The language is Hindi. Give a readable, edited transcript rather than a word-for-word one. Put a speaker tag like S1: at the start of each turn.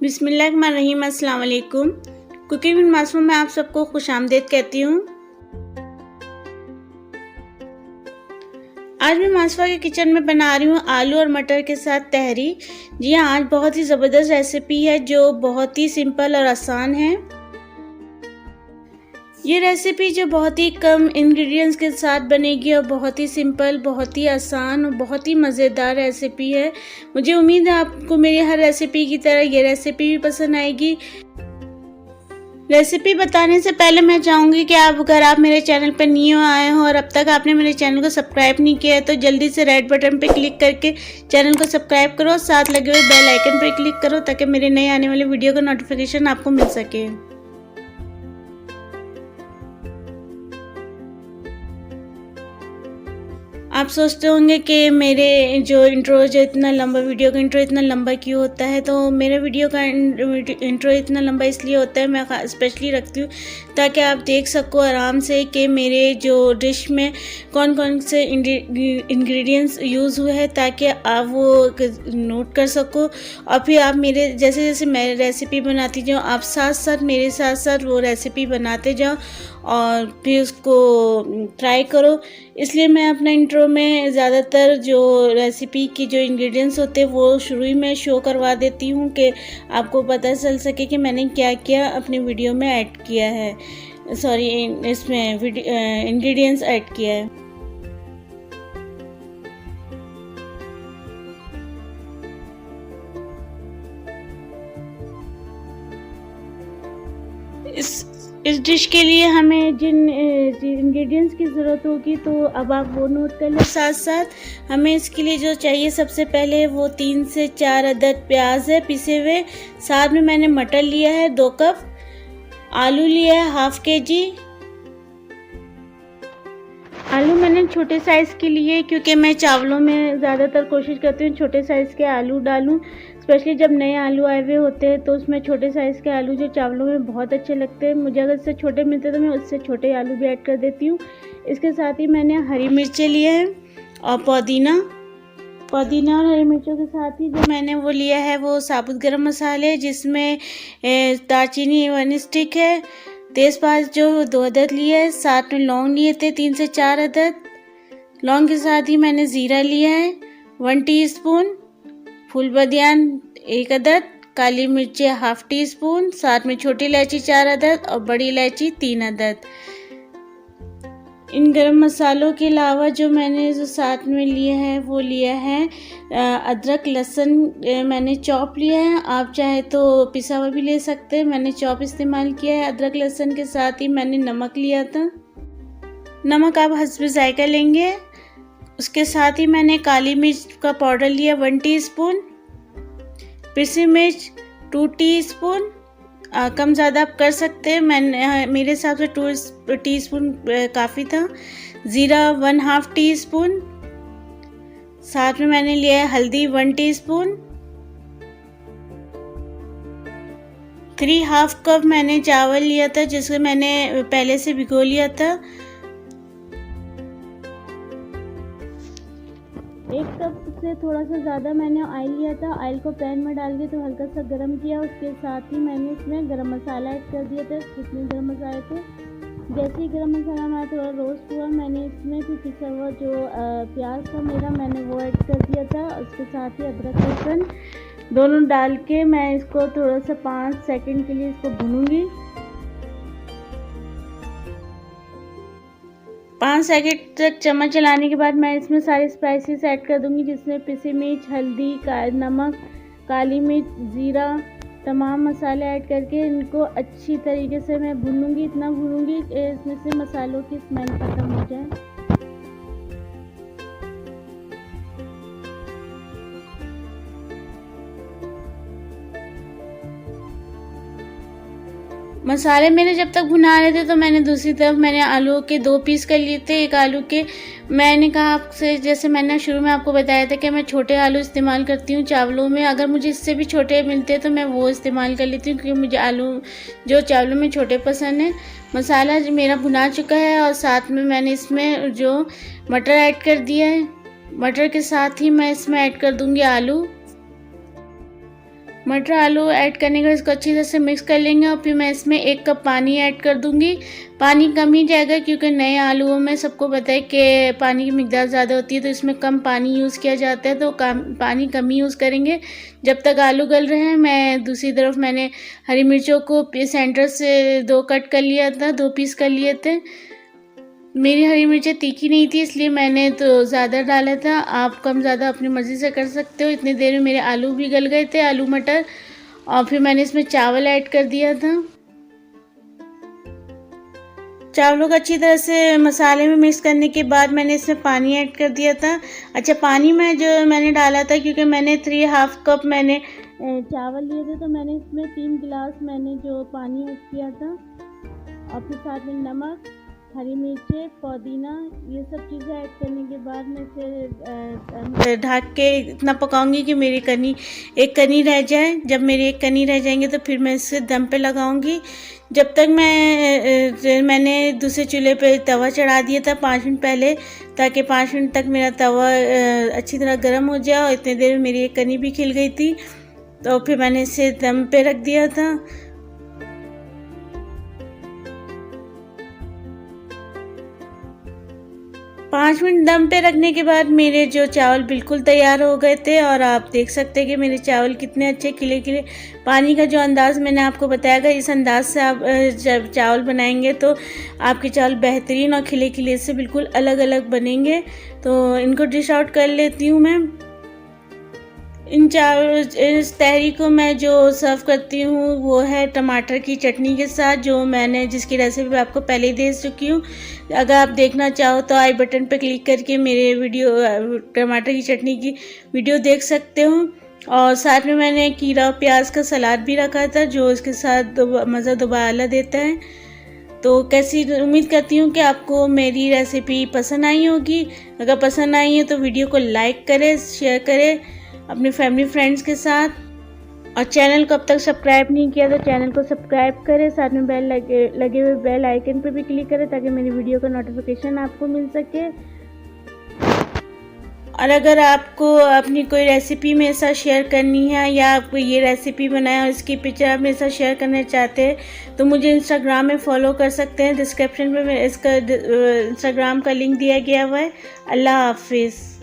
S1: बिस्मिल्लाहिर्रहमानिर्रहीम। अस्सलाम वालेकुम। कुकिंग विद मासूम में आप सबको खुशामदीद कहती हूँ। आज मैं मासवा के किचन में बना रही हूँ आलू और मटर के साथ तहरी। जी हाँ, आज बहुत ही ज़बरदस्त रेसिपी है जो बहुत ही सिंपल और आसान है। ये रेसिपी जो बहुत ही कम इंग्रेडिएंट्स के साथ बनेगी और बहुत ही सिंपल, बहुत ही आसान और बहुत ही मज़ेदार रेसिपी है। मुझे उम्मीद है आपको मेरी हर रेसिपी की तरह ये रेसिपी भी पसंद आएगी। रेसिपी बताने से पहले मैं चाहूँगी कि अगर आप मेरे चैनल पर न्यू आए हो और अब तक आपने मेरे चैनल को सब्सक्राइब नहीं किया है तो जल्दी से रेड बटन पर क्लिक करके चैनल को सब्सक्राइब करो, साथ लगे हुए बेल आइकन पर क्लिक करो ताकि मेरे नए आने वाले वीडियो का नोटिफिकेशन आपको मिल सके। आप सोचते होंगे कि मेरे जो इंट्रो जो इतना लंबा वीडियो का इंट्रो इतना लंबा क्यों होता है। तो मेरे वीडियो का इंट्रो इतना लंबा इसलिए होता है, मैं स्पेशली रखती हूँ ताकि आप देख सको आराम से कि मेरे जो डिश में कौन कौन से इंग्रेडिएंट्स यूज़ हुए हैं, ताकि आप वो नोट कर सको और फिर आप मेरे जैसे जैसे मैं रेसिपी बनाती जाऊँ आप साथ साथ मेरे साथ साथ वो रेसिपी बनाते जाओ और फिर उसको ट्राई करो। इसलिए मैं अपना इंट्रो में ज़्यादातर जो रेसिपी की जो इंग्रेडिएंट्स होते हैं वो शुरू ही में शो करवा देती हूँ कि आपको पता चल सके कि मैंने क्या क्या अपनी वीडियो में ऐड किया है, इसमें इंग्रेडिएंट्स ऐड किया है। इस डिश के लिए हमें जिन इंग्रेडिएंट्स की ज़रूरत होगी तो अब आप वो नोट कर लें। साथ साथ हमें इसके लिए जो चाहिए सबसे पहले वो 3 से 4 अदद प्याज है पिसे हुए। साथ में मैंने मटर लिया है 2 कप, आलू लिया है ½ kg। आलू मैंने छोटे साइज़ के लिए क्योंकि मैं चावलों में ज़्यादातर कोशिश करती हूँ छोटे साइज़ के आलू डालूँ, स्पेशली जब नए आलू आए हुए होते हैं तो उसमें छोटे साइज़ के आलू जो चावलों में बहुत अच्छे लगते हैं। मुझे अगर इससे छोटे मिलते हैं तो मैं उससे छोटे आलू भी ऐड कर देती हूँ। इसके साथ ही मैंने हरी मिर्चें लिए हैं और पुदीना और हरी मिर्चों के साथ ही जो मैंने वो लिया है वो साबुत गरम मसाले, जिसमें दालचीनी 1 स्टिक है, तेज़पात जो 2 अदद लिए है, साथ में लौंग लिए थे 3 से 4 अदद। लौंग के साथ ही मैंने ज़ीरा लिया है 1 टीस्पून, फूल बदियान 1 अदद, काली मिर्ची ½ टीस्पून, साथ में छोटी इलायची 4 अदद और बड़ी इलायची 3 अदद। इन गरम मसालों के अलावा जो मैंने जो साथ में लिया है वो लिया है अदरक लहसुन मैंने चॉप लिया है। आप चाहे तो पिसा हुआ भी ले सकते हैं, मैंने चॉप इस्तेमाल किया है। अदरक लहसुन के साथ ही मैंने नमक लिया था, नमक आप हस्ब जायका लेंगे। उसके साथ ही मैंने काली मिर्च का पाउडर लिया 1 टीस्पून, पिसी मिर्च 2 टीस्पून, कम ज़्यादा आप कर सकते हैं, मेरे हिसाब से 2 टीस्पून काफ़ी था। ज़ीरा 1/2 टीस्पून, साथ में मैंने लिया है हल्दी 1 टीस्पून। 3/2 कप मैंने चावल लिया था जिसे मैंने पहले से भिगो लिया था। 1 कप से थोड़ा सा ज़्यादा मैंने ऑयल लिया था। ऑयल को पैन में डाल के तो हल्का सा गर्म किया। उसके साथ ही मैंने इसमें गरम मसाला ऐड कर दिया था, जितने गरम मसाले थे। जैसे ही गरम मसाला हमारा थोड़ा रोस्ट हुआ मैंने इसमें फिर पिसा हुआ जो प्याज था मेरा मैंने वो ऐड कर दिया था। उसके साथ ही अदरक लहसुन दोनों डाल के मैं इसको थोड़ा सा 5 सेकंड के लिए इसको भूनूंगी। 5 सेकंड तक चम्मच चलाने के बाद मैं इसमें सारे स्पाइसेस ऐड कर दूंगी, जिसमें पिसी मिर्च, हल्दी, नमक, काली मिर्च, ज़ीरा, तमाम मसाले ऐड करके इनको अच्छी तरीके से मैं भूनूंगी। इतना भूनूंगी कि इसमें से मसालों की स्मेल खत्म हो जाए। मसाले मेरे जब तक भुना रहे थे तो मैंने दूसरी तरफ मैंने आलू के 2 पीस कर लिए थे। एक आलू के मैंने कहा आपसे, जैसे मैंने शुरू में आपको बताया था कि मैं छोटे आलू इस्तेमाल करती हूँ चावलों में। अगर मुझे इससे भी छोटे मिलते हैं तो मैं वो इस्तेमाल कर लेती हूँ क्योंकि मुझे आलू जो चावलों में छोटे पसंद है। मसाला मेरा भुना चुका है और साथ में मैंने इसमें जो मटर ऐड कर दिया है। मटर के साथ ही मैं इसमें ऐड कर दूँगी आलू। मटर आलू ऐड करने के बाद इसको अच्छी तरह से मिक्स कर लेंगे और फिर मैं इसमें 1 कप पानी ऐड कर दूंगी। पानी कम ही जाएगा क्योंकि नए आलूओं में सबको पता है कि पानी की मिकदार ज़्यादा होती है, तो इसमें कम पानी यूज़ किया जाता है, तो पानी कम ही यूज़ करेंगे जब तक आलू गल रहे हैं। मैं दूसरी तरफ मैंने हरी मिर्चों को सेंटर से 2 कट कर लिया था, 2 पीस कर लिए थे। मेरी हरी मिर्चें तीखी नहीं थी इसलिए मैंने तो ज़्यादा डाला था, आप कम ज़्यादा अपनी मर्ज़ी से कर सकते हो। इतनी देर में मेरे आलू भी गल गए थे, आलू मटर, और फिर मैंने इसमें चावल ऐड कर दिया था। चावलों को अच्छी तरह से मसाले में मिक्स करने के बाद मैंने इसमें पानी ऐड कर दिया था। अच्छा, पानी में जो मैंने डाला था क्योंकि मैंने 3.5 कप मैंने चावल लिए थे, तो मैंने इसमें 3 गिलास मैंने जो पानी ऐड किया था, और फिर साथ में नमक, हरी मिर्चें, पुदीना, ये सब चीज़ें ऐड करने के बाद मैं फिर ढक के इतना पकाऊंगी कि मेरी एक कनी रह जाए। जब मेरी एक कनी रह जाएंगे तो फिर मैं इसे दम पे लगाऊंगी। जब तक मैंने दूसरे चूल्हे पे तवा चढ़ा दिया था 5 मिनट पहले, ताकि 5 मिनट तक मेरा तवा अच्छी तरह गर्म हो जाए, और इतनी देर में मेरी एक कनी भी खिल गई थी, तो फिर मैंने इसे दम पे रख दिया था। 5 मिनट दम पे रखने के बाद मेरे जो चावल बिल्कुल तैयार हो गए थे, और आप देख सकते हैं कि मेरे चावल कितने अच्छे खिले खिले। पानी का जो अंदाज़ मैंने आपको बताया था, इस अंदाज से आप जब चावल बनाएंगे तो आपके चावल बेहतरीन और खिले खिले से बिल्कुल अलग अलग बनेंगे। तो इनको डिश आउट कर लेती हूँ मैं। इस तहरी को मैं जो सर्व करती हूँ वो है टमाटर की चटनी के साथ, जो मैंने जिसकी रेसिपी आपको पहले ही दे चुकी हूँ। अगर आप देखना चाहो तो आई बटन पर क्लिक करके मेरे वीडियो टमाटर की चटनी की वीडियो देख सकते हो। और साथ में मैंने खीरा और प्याज का सलाद भी रखा था, जो इसके साथ मज़ा दोबारा देता है। तो कैसी, उम्मीद करती हूँ कि आपको मेरी रेसिपी पसंद आई होगी। अगर पसंद आई है तो वीडियो को लाइक करें, शेयर करें अपने फैमिली फ्रेंड्स के साथ, और चैनल को अब तक सब्सक्राइब नहीं किया तो चैनल को सब्सक्राइब करें। साथ में लगे हुए बेल आइकन पर भी क्लिक करें ताकि मेरी वीडियो का नोटिफिकेशन आपको मिल सके। और अगर आपको अपनी कोई रेसिपी मेरे साथ शेयर करनी है, या आपको ये रेसिपी बनाए और इसकी पिक्चर आप मेरे साथ शेयर करना चाहते हैं, तो मुझे इंस्टाग्राम में फॉलो कर सकते हैं। डिस्क्रिप्शन में इसका इंस्टाग्राम का लिंक दिया गया हुआ है। अल्लाह हाफिज़।